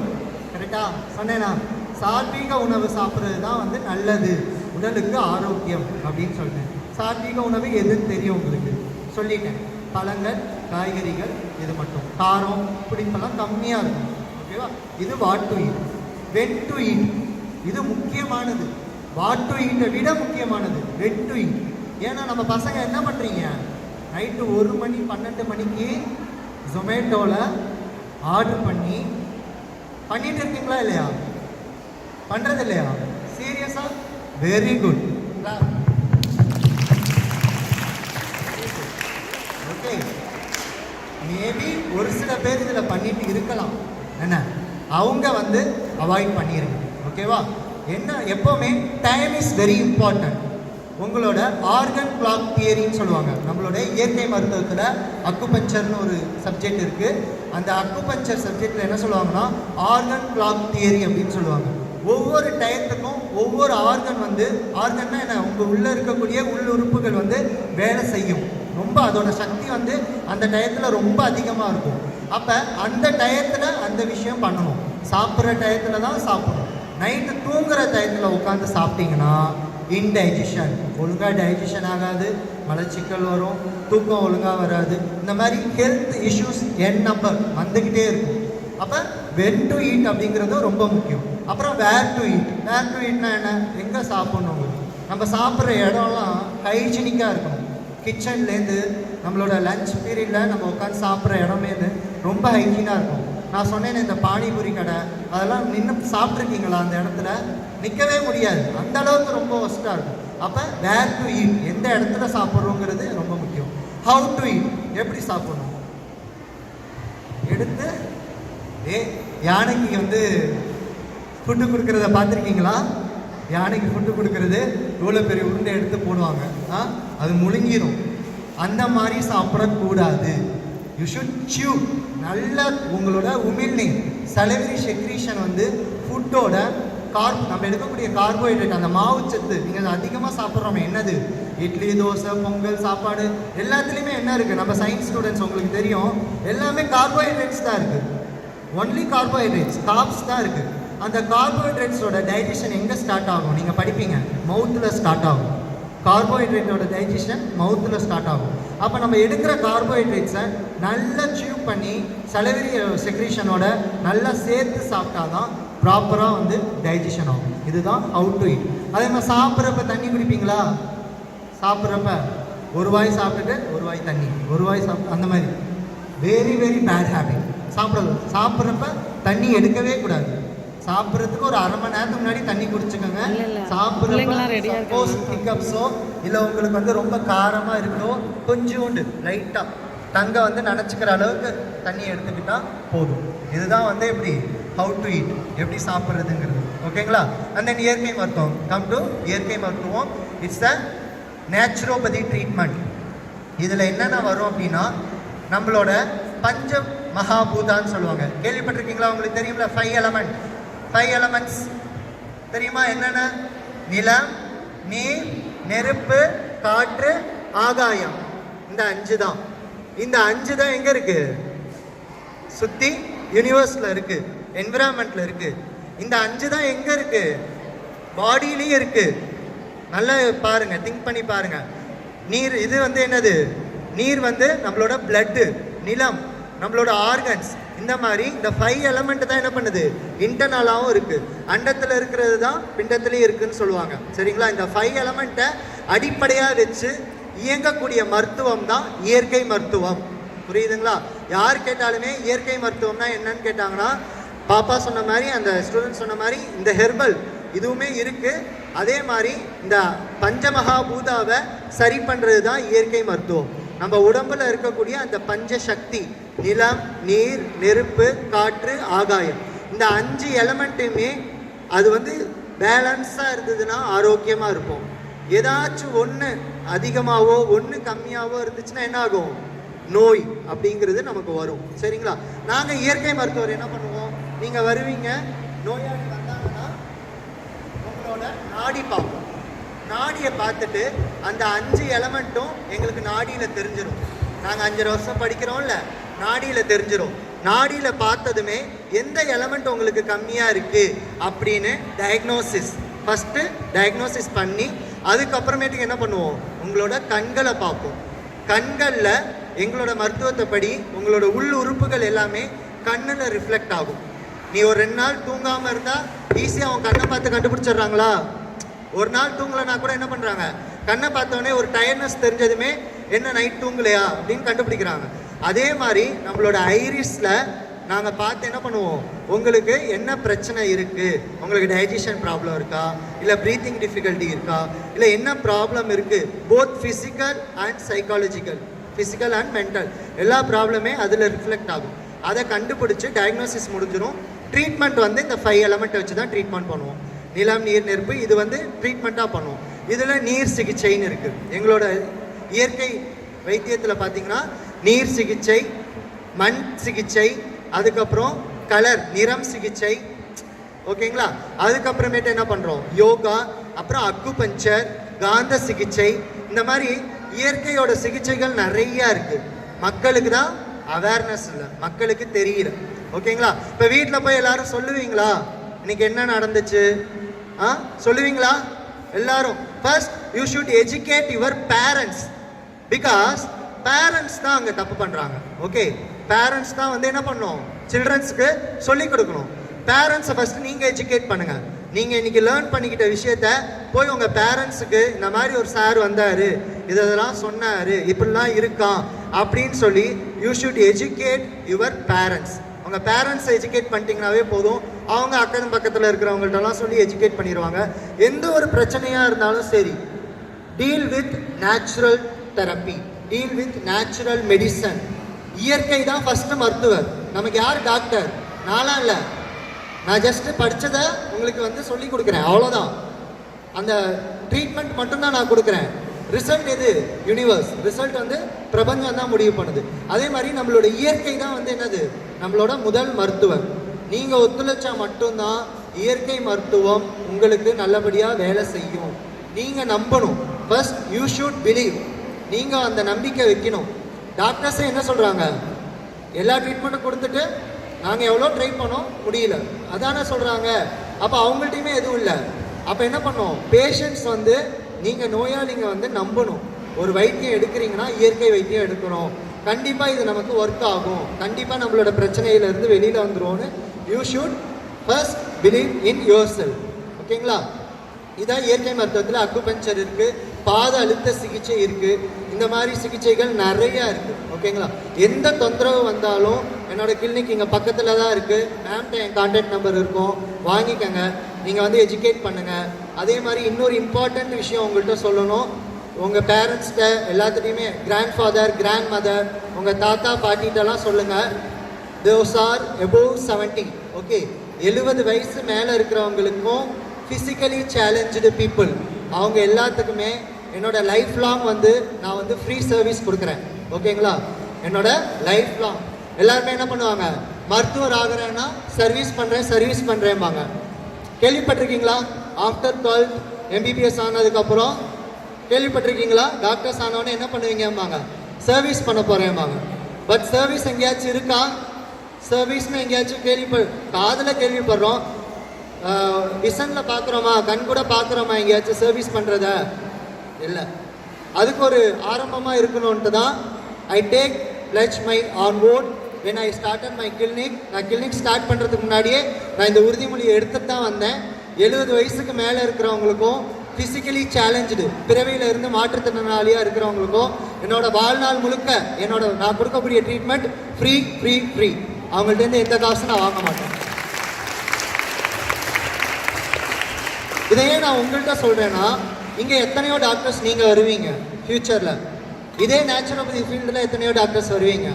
கரெக்டாக சொன்னேன்னா, சாத்வீக உணவு சாப்பிட்றது தான் வந்து நல்லது, உடலுக்கு ஆரோக்கியம் அப்படின்னு சொல்லிட்டேன். சாத்வீக உணவு எதுன்னு தெரியும் உங்களுக்கு, சொல்லிட்டேன். பழங்கள், காய்கறிகள், இது மட்டும், காரம் புளிப்பெல்லாம் கம்மியாக இருக்கும். ஓகேவா? இது what to eat. When to eat, இது முக்கியமானது. வாட் டு ஈட்டை விட முக்கியமானது வென் டு ஈட். ஏன்னா நம்ம பசங்க என்ன பண்ணுறீங்க, நைட்டு 1 மணி 12 மணிக்கு ஜொமேட்டோவில் ஆர்டர் பண்ணிட்டு இருக்கீங்களா இல்லையா, பண்ணுறது இல்லையா, சீரியஸாக? Very good. ஓகே, மேபி ஒரு சில பேர் இதில் பண்ணிட்டு இருக்கலாம், என்ன அவங்க வந்து அவாய்ட் பண்ணிடுங்க. ஓகேவா? என்ன, எப்போவுமே டைம் இஸ் வெரி இம்பார்ட்டன்ட். உங்களோட ஆர்கன் கிளாக் தியரின்னு சொல்லுவாங்க. நம்மளோட இயற்கை மருத்துவத்தில் அக்குபஞ்சர்னு ஒரு சப்ஜெக்ட் இருக்குது. அந்த அக்குபஞ்சர் சப்ஜெக்டில் என்ன சொல்லுவாங்கன்னா ஆர்கன் கிளாக் தியரி அப்படின்னு சொல்லுவாங்க. ஒவ்வொரு டயத்துக்கும் ஒவ்வொரு ஆர்கன் வந்து, ஆர்கன்னா என்ன, உங்கள் உள்ளே இருக்கக்கூடிய உள்ளுறுப்புகள் வந்து வேலை செய்யும். ரொம்ப அதோட சக்தி வந்து அந்த டயத்தில் ரொம்ப அதிகமாக இருக்கும். அப்போ அந்த டயத்தில் அந்த விஷயம் பண்ணணும். சாப்பிட்ற டயத்தில் தான் சாப்பிடணும். நைட்டு தூங்குகிற டயத்தில் உட்காந்து சாப்பிட்டீங்கன்னா இன்டைஜஷன், ஒழுங்காக டைஜஷன் ஆகாது, மலச்சிக்கல் வரும், தூக்கம் ஒழுங்காக வராது, இந்த மாதிரி ஹெல்த் இஷ்யூஸ் என் நம்பர் வந்துக்கிட்டே இருக்கும். அப்போ வென் டு ஈட் அப்படிங்கிறது ரொம்ப முக்கியம். அப்புறம் வேர் டு ஈட். வேர் டு ஈட்னா என்ன, எங்கே சாப்பிட்ணும், நம்ம சாப்பிட்ற இடம்லாம் ஹைஜீனிக்காக இருக்கணும். கிச்சன்லேருந்து நம்மளோட லஞ்ச் பீரியடில் நம்ம உட்காந்து சாப்பிட்ற இடமே ரொம்ப ஹைஜீனாக இருக்கும். நான் சொன்னேன், இந்த பானிபூரி கடை அதெல்லாம் நின்று சாப்பிட்ருக்கீங்களா, அந்த இடத்துல நிற்கவே முடியாது, அந்த அளவுக்கு ரொம்ப ஒஸ்ட்டாக இருக்கும். அப்போ வேர் டு ஈட், எந்த இடத்துல சாப்பிட்றோங்கிறது ரொம்ப முக்கியம். ஹவு டு ஈட், எப்படி சாப்பிடணும், எடுத்து யானைக்கு வந்து ஃபுட்டு கொடுக்குறத பார்த்துருக்கீங்களா? யானைக்கு ஃபுட்டு கொடுக்குறது இவ்வளோ பெரிய உருண்டை எடுத்து போடுவாங்க, அது முழுங்கிடும். அந்த மாதிரி சாப்பிடக்கூடாது. You should see you. நல்ல உங்களோட உமிழ்நீர், சலவரி செக்ரீஷன் வந்து ஃபுட்டோட நம்ம எடுக்கக்கூடிய கார்போஹைட்ரேட், அந்த மாவுச்சத்து, நீங்கள் அதிகமாக சாப்பிட்றோம். என்னது, இட்லி, தோசை, பொங்கல், சாப்பாடு எல்லாத்துலேயுமே என்ன இருக்குது, நம்ம சயின்ஸ் ஸ்டூடெண்ட்ஸ் உங்களுக்கு தெரியும், எல்லாமே கார்போஹைட்ரேட்ஸ் தான் இருக்குது. ஒன்லி கார்போஹைட்ரேட்ஸ், கார்ப்ஸ் தான் இருக்குது. அந்த கார்போஹைட்ரேட்ஸோட டைஜஷன் எங்கே ஸ்டார்ட் ஆகும், நீங்கள் படிப்பீங்க, மவுத்தில் ஸ்டார்ட் ஆகும். கார்போஹைட்ரேட்டோட டைஜஷன் மவுத்தில் ஸ்டார்ட் ஆகும். அப்போ நம்ம எடுக்கிற கார்போஹைட்ரேட்ஸை நல்லா சியூ பண்ணி சலவரி செக்ரீஷனோட நல்லா சேர்த்து சாப்பிட்டா தான் ப்ராப்பராக வந்து டைஜஷன் ஆகும். இதுதான் ஹவு டு ஈட். அதே மாதிரி சாப்பிட்றப்ப தண்ணி குடிப்பீங்களா? சாப்பிட்றப்ப ஒரு வாய் சாப்பிட்டுட்டு ஒரு வாய் தண்ணி, ஒரு வாய் அந்த மாதிரி வெரி வெரி பேட் ஹேபிட். சாப்பிட்றப்ப தண்ணி எடுக்கவே கூடாது. சாப்பிட்றதுக்கு ஒரு 1/2 மணி நேரத்துக்கு முன்னாடி தண்ணி குடிச்சுக்கோங்க. சாப்பிட்றப்ப சப்போஸ் பிக்கப்ஸோ இல்லை உங்களுக்கு வந்து ரொம்ப காரமாக இருக்கோ, கொஞ்சோண்டு லைட்டாக டங்கை வந்து நினச்சிக்கிற அளவுக்கு தண்ணி எடுத்துக்கிட்டால் போதும். இதுதான் வந்து எப்படி ஹவு டு ஈட், எப்படி சாப்பிட்றதுங்கிறது. ஓகேங்களா? அண்ட் தென் இயற்கை மருத்துவம். கம் டு இயற்கை மருத்துவம். It's the naturopathy treatment. இதில் என்னென்ன வரும் அப்படின்னா, நம்மளோட பஞ்ச மகாபூதான்னு சொல்லுவாங்க. கேள்விப்பட்டிருக்கீங்களா? உங்களுக்கு தெரியுங்களா? 5 எலமெண்ட்ஸ் தெரியுமா? என்னென்ன? நிலம், நீர், நெருப்பு, காற்று, ஆகாயம். இந்த 5 தான். இந்த 5 தான் எங்கே இருக்குது? சுற்றி யூனிவர்ஸில் இருக்குது, என்விரான்மெண்ட்டில் இருக்குது. இந்த 5 தான் எங்கே இருக்குது? பாடியிலையும் இருக்குது. நல்லா பாருங்கள், திங்க் பண்ணி பாருங்கள். நீர், இது வந்து என்னது? நீர் வந்து நம்மளோட பிளட்டு. நிலம் நம்மளோட ஆர்கன்ஸ். இந்த மாதிரி இந்த 5 எலமெண்ட் தான் என்ன பண்ணுது? இன்டர்னலாகவும் இருக்குது. அண்டத்தில் இருக்கிறது தான் பிண்டத்துலேயும் இருக்குதுன்னு சொல்லுவாங்க. சரிங்களா? இந்த 5 எலமெண்ட்டை அடிப்படையாக வச்சு இயங்கக்கூடிய மருத்துவம் தான் இயற்கை மருத்துவம். புரியுதுங்களா? யார் கேட்டாலுமே இயற்கை மருத்துவம்னா என்னன்னு கேட்டாங்கன்னா, பாப்பா சொன்ன மாதிரி, அந்த ஸ்டூடெண்ட் சொன்ன மாதிரி இந்த ஹெர்பல் இதுவுமே இருக்குது. அதே மாதிரி இந்த பஞ்சமகாபூதாவை சரி பண்ணுறது தான் இயற்கை மருத்துவம். நம்ம உடம்புல இருக்கக்கூடிய அந்த பஞ்ச சக்தி, நிலம், நீர், நெருப்பு, காற்று, ஆகாயம், இந்த 5 எலமெண்ட்டுமே அது வந்து பேலன்ஸாக இருந்ததுன்னா ஆரோக்கியமாக இருப்போம். ஏதாச்சும் ஒன்று அதிகமாகவோ ஒன்று கம்மியாகவோ இருந்துச்சுன்னா என்ன ஆகும்? நோய் அப்படிங்கிறது நமக்கு வரும். சரிங்களா? நாங்கள் இயற்கை மருத்துவர் என்ன பண்ணுவோம், நீங்கள் வருவீங்க, நோயாளி வந்தாங்கன்னா உங்களோட நாடி பார்ப்போம். நாடியை பார்த்துட்டு அந்த 5 எலமெண்ட்டும் எங்களுக்கு நாடியில் தெரிஞ்சிடும். நாங்கள் 5 வருஷம் படிக்கிறோம்ல, நாடியில் தெரிஞ்சிடும். நாடியில் பார்த்ததுமே எந்த எலமெண்ட் உங்களுக்கு கம்மியாக இருக்குது அப்படின்னு ஃபஸ்ட்டு டயக்னோசிஸ் பண்ணி அதுக்கப்புறமேட்டுக்கு என்ன பண்ணுவோம், உங்களோட கண்களை பார்ப்போம். கண்களில் எங்களோட மருத்துவத்தைப்படி உங்களோட உள் உறுப்புகள் எல்லாமே கண்ணில் ரிஃப்ளெக்ட் ஆகும். நீ ஒரு 2 நாள் தூங்காமல் இருந்தால் ஈஸியாக அவன் கண்ணை பார்த்து கண்டுபிடிச்சிடுறாங்களா? ஒரு நாள் தூங்கலைன்னா கூட என்ன பண்ணுறாங்க, கண்ணை பார்த்தோடனே ஒரு டயர்ட்னஸ் தெரிஞ்சதுமே என்ன நைட் தூங்கலையா அப்படின்னு கண்டுபிடிக்கிறாங்க. அதே மாதிரி நம்மளோட ஐரிஸில் நாங்கள் பார்த்து என்ன பண்ணுவோம், உங்களுக்கு என்ன பிரச்சனை இருக்குது, உங்களுக்கு டைஜஷன் ப்ராப்ளம் இருக்கா, இல்லை ப்ரீத்திங் டிஃபிகல்ட்டி இருக்கா, இல்லை என்ன ப்ராப்ளம் இருக்குது, both physical and psychological, physical and mental எல்லா ப்ராப்ளமே அதில் ரிஃப்ளெக்ட் ஆகும். அதை கண்டுபிடிச்சி டயக்னோசிஸ் முடிஞ்சிடும். ட்ரீட்மெண்ட் வந்து இந்த 5 எலமெண்ட்டை வச்சு தான் ட்ரீட்மெண்ட் பண்ணுவோம். நிலம், நீர், நெருப்பு, இது வந்து ட்ரீட்மெண்ட்டாக பண்ணுவோம். இதில் நீர் சிகிச்சைன்னு இருக்குது. எங்களோட இயற்கை வைத்தியத்தில் பார்த்திங்கன்னா நீர் சிகிச்சை, மண் சிகிச்சை, அதுக்கப்புறம் கலர் நிறம் சிகிச்சை, ஓகேங்களா? அதுக்கப்புறமேட்டு என்ன பண்ணுறோம், யோகா, அப்புறம் அக்குபஞ்சர், காந்த சிகிச்சை, இந்த மாதிரி இயற்கையோட சிகிச்சைகள் நிறையா இருக்குது. மக்களுக்கு தான் அவேர்னஸ் இல்லை, மக்களுக்கு தெரியல. ஓகேங்களா? இப்போ வீட்டில் போய் எல்லாரும் சொல்லுவீங்களா இன்னைக்கு என்ன நடந்துச்சு? சொல்லுவீங்களா எல்லாரும்? First you should educate your parents, because parents தான் அங்கே தப்பு பண்ணுறாங்க. ஓகே, பேரண்ட்ஸ் தான் வந்து என்ன பண்ணணும், சில்ட்ரன்ஸ்க்கு சொல்லிக் கொடுக்கணும். பேரண்ட்ஸை ஃபஸ்ட்டு நீங்கள் எஜுகேட் பண்ணுங்கள். நீங்கள் இன்றைக்கி லேர்ன் பண்ணிக்கிட்ட விஷயத்த போய் உங்கள் பேரண்ட்ஸுக்கு இந்த மாதிரி ஒரு சார் வந்தார், இதெல்லாம் சொன்னார், இப்படிலாம் இருக்கான் அப்படின்னு சொல்லி you should educate your parents. உங்கள் பேரண்ட்ஸை எஜுகேட் பண்ணிட்டீங்கன்னாவே போதும், அவங்க அக்கம் பக்கத்தில் இருக்கிறவங்கள்ட்டலாம் சொல்லி எஜுகேட் பண்ணிடுவாங்க. எந்த ஒரு பிரச்சனையாக இருந்தாலும் சரி, deal with natural therapy, deal with natural medicine. இயற்கை தான் ஃபஸ்ட்டு மருத்துவர். நமக்கு யார் டாக்டர்? நான்லாம் இல்லை, நான் ஜஸ்ட்டு படித்ததை உங்களுக்கு வந்து சொல்லி கொடுக்குறேன், அவ்வளோதான். அந்த ட்ரீட்மெண்ட் மட்டும்தான் நான் கொடுக்குறேன். ரிசல்ட் எது? யூனிவர்ஸ். ரிசல்ட் வந்து பிரபஞ்சம் தான் முடிவு பண்ணுது. அதே மாதிரி நம்மளோட இயற்கை தான் வந்து என்னது, நம்மளோட முதல் மருத்துவர். நீங்கள் ஒத்துழைச்சா மட்டும்தான் இயற்கை மருத்துவம் உங்களுக்கு நல்லபடியாக வேலை செய்யும். நீங்கள் நம்பணும். First you should believe. நீங்கள் அந்த நம்பிக்கை வைக்கணும். டாக்டர்ஸே என்ன சொல்கிறாங்க, எல்லா ட்ரீட்மெண்ட்டும் கொடுத்துட்டு நாங்கள் எவ்வளோ ட்ரை பண்ணோம், முடியல, அதானே சொல்கிறாங்க. அப்போ அவங்கள்ட்டையுமே எதுவும் இல்லை. அப்போ என்ன பண்ணோம், பேஷண்ட்ஸ் வந்து நீங்கள் நோயாளிங்க வந்து நம்பணும். ஒரு வைத்தியம் எடுக்கிறீங்கன்னா இயற்கை வைத்தியம் எடுக்கணும், கண்டிப்பாக இது நமக்கு ஒர்க் ஆகும், கண்டிப்பாக நம்மளோட பிரச்சனையிலேருந்து வெளியில் வந்துடும்னு you should first believe in yourself. ஓகேங்களா? இதான் இயற்கை மருத்துவத்தில் அக்குபஞ்சர் இருக்குது, பாத அழுத்த சிகிச்சை இருக்குது, இந்த மாதிரி சிகிச்சைகள் நிறையா இருக்குது. ஓகேங்களா? எந்த தொந்தரவு வந்தாலும் என்னோட கிளினிக் இங்கே பக்கத்தில் தான் இருக்குது. மேம்கிட்ட என் கான்டாக்ட் நம்பர் இருக்கும், வாங்கிக்கோங்க. நீங்கள் வந்து எஜுகேட் பண்ணுங்கள். அதே மாதிரி இன்னொரு இம்பார்ட்டண்ட் விஷயம் உங்கள்கிட்ட சொல்லணும். உங்கள் பேரண்ட்ஸ்கிட்ட எல்லாத்துட்டையுமே கிராண்ட் ஃபாதர், கிராண்ட் மதர், உங்கள் தாத்தா பாட்டிகிட்டலாம் சொல்லுங்கள், தோஸ் ஆர் எபோவ் 70. ஓகே, 70 வயசு மேலே இருக்கிறவங்களுக்கும் ஃபிசிக்கலி சேலஞ்சு பீப்புள், அவங்க எல்லாத்துக்குமே என்னோட லைஃப் லாங் வந்து நான் வந்து ஃப்ரீ சர்வீஸ் கொடுக்குறேன். ஓகேங்களா? என்னோட லைஃப் லாங் எல்லாருமே என்ன பண்ணுவாங்க, மருத்துவர் ஆகிறேன்னா சர்வீஸ் பண்ணுறேன்பாங்க. கேள்விப்பட்டிருக்கீங்களா? ஆஃப்டர் 12 MBBS ஆனதுக்கப்புறம் கேள்விப்பட்டிருக்கீங்களா? டாக்டர்ஸ் ஆனவொடனே என்ன பண்ணுவீங்கம்பாங்க, சர்வீஸ் பண்ண போகிறேன்பாங்க. பட் சர்வீஸ் எங்கேயாச்சும் இருக்கா? சர்வீஸ்னு எங்கேயாச்சும் காதில் கேள்விப்படுறோம், விசனில் பார்க்குறோமா, கண் கூட பார்க்குறோமா எங்கேயாச்சும் சர்வீஸ் பண்ணுறத? இல்லை. அதுக்கு ஒரு ஆரம்பமாக இருக்கணும்ன்ட்டு தான் I take fledged my on own when I started my clinic. நான் கிளினிக் ஸ்டார்ட் பண்ணுறதுக்கு முன்னாடியே நான் இந்த உறுதிமொழியை எடுத்துட்டு தான் வந்தேன். 70 வயசுக்கு மேலே இருக்கிறவங்களுக்கும், ஃபிசிக்கலி சேலஞ்சு பிறவியிலிருந்து மாற்றுத்திறனாளியாக இருக்கிறவங்களுக்கும் என்னோட வாழ்நாள் முழுக்க நான் கொடுக்கக்கூடிய ட்ரீட்மெண்ட் ஃப்ரீ ஃப்ரீ ஃப்ரீ. அவங்கள்ட்டேருந்து எந்த காசும் நான் வாங்க மாட்டேன். இதையே நான் உங்கள்கிட்ட சொல்கிறேன்னா, இங்கே எத்தனையோ டாக்டர்ஸ் நீங்கள் வருவீங்க ஃப்யூச்சரில், இதே நேச்சுரோபதி ஃபீல்டில் எத்தனையோ டாக்டர்ஸ் வருவீங்க.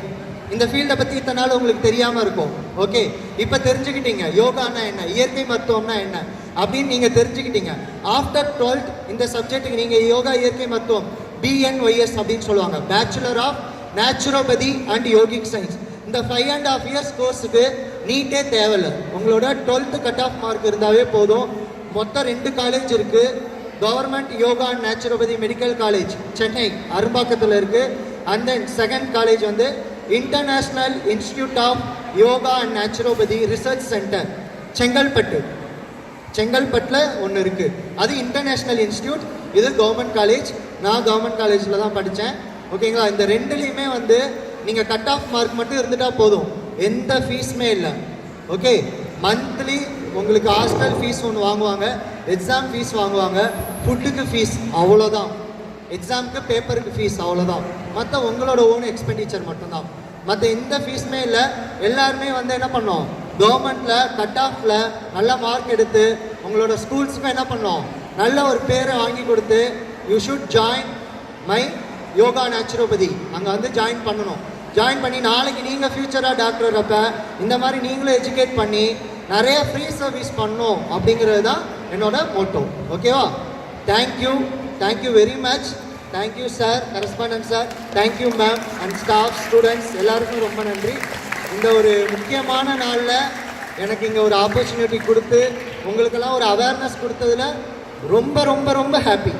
இந்த ஃபீல்டை பற்றி இத்தனை நாள் உங்களுக்கு தெரியாமல் இருக்கும். ஓகே, இப்போ தெரிஞ்சுக்கிட்டீங்க யோகானா என்ன, இயற்கை மருத்துவம்னா என்ன அப்படின்னு நீங்கள் தெரிஞ்சுக்கிட்டீங்க. ஆஃப்டர் 12th இந்த சப்ஜெக்ட்டுக்கு நீங்கள் யோகா இயற்கை மருத்துவம் BNYS அப்படின்னு சொல்லுவாங்க, bachelor of naturopathy and yogic science. இந்த 5.5 years கோர்ஸுக்கு நீட்டே தேவையில்லை. உங்களோட 12th கட் ஆஃப் மார்க் இருந்தாவே போதும். மொத்தம் 2 காலேஜ் இருக்குது. Government yoga and naturopathy medical college Chennai அரும்பாக்கத்தில் இருக்குது. அண்ட் தென் செகண்ட் காலேஜ் வந்து international institute of yoga and naturopathy research centre செங்கல்பட்டில் ஒன்று இருக்குது. அது இன்டர்நேஷ்னல் இன்ஸ்டிடியூட், இது கவர்மெண்ட் காலேஜ். நான் கவர்மெண்ட் காலேஜில் தான் படித்தேன். ஓகேங்களா, இந்த ரெண்டுலேயுமே வந்து நீங்கள் கட் ஆஃப் மார்க் மட்டும் இருந்துட்டால் போதும், எந்த ஃபீஸுமே இல்லை. ஓகே, மந்த்லி உங்களுக்கு ஹாஸ்டல் ஃபீஸ் ஒன்று வாங்குவாங்க, எக்ஸாம் ஃபீஸ் வாங்குவாங்க, ஃபுட்டுக்கு ஃபீஸ் அவ்வளோதான், எக்ஸாமுக்கு பேப்பருக்கு ஃபீஸ் அவ்வளோதான். மற்ற உங்களோட ஓன் எக்ஸ்பெண்டிச்சர் மட்டும்தான், மற்ற எந்த ஃபீஸுமே இல்லை. எல்லாருமே வந்து என்ன பண்ணோம், கவர்மெண்ட்டில் கட் ஆஃபில் நல்ல மார்க் எடுத்து உங்களோட ஸ்கூல்ஸுக்கும் என்ன பண்ணோம், நல்ல ஒரு பேரை வாங்கி கொடுத்து you should join my yoga naturopathy, அங்கே வந்து ஜாயின் பண்ணணும். ஜாயின் பண்ணி நாளைக்கு நீங்கள் ஃப்யூச்சராக டாக்டர் அப்போ இந்த மாதிரி நீங்களும் எஜுகேட் பண்ணி நிறைய ஃப்ரீ சர்வீஸ் பண்ணணும் அப்படிங்கிறது தான் என்னோட மோட்டோ. ஓகேவா? Thank you very much. Thank you sir, correspondent sir, thank you ma'am and staff, students எல்லாருக்கும் ரொம்ப நன்றி. இந்த ஒரு முக்கியமான நாளில் எனக்கு இங்கே ஒரு ஆப்பர்ச்சுனிட்டி கொடுத்து உங்களுக்கெல்லாம் ஒரு அவேர்னஸ் கொடுத்ததில் ரொம்ப ரொம்ப ரொம்ப happy,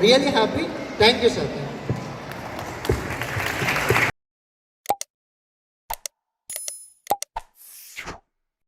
really happy. Thank you sir.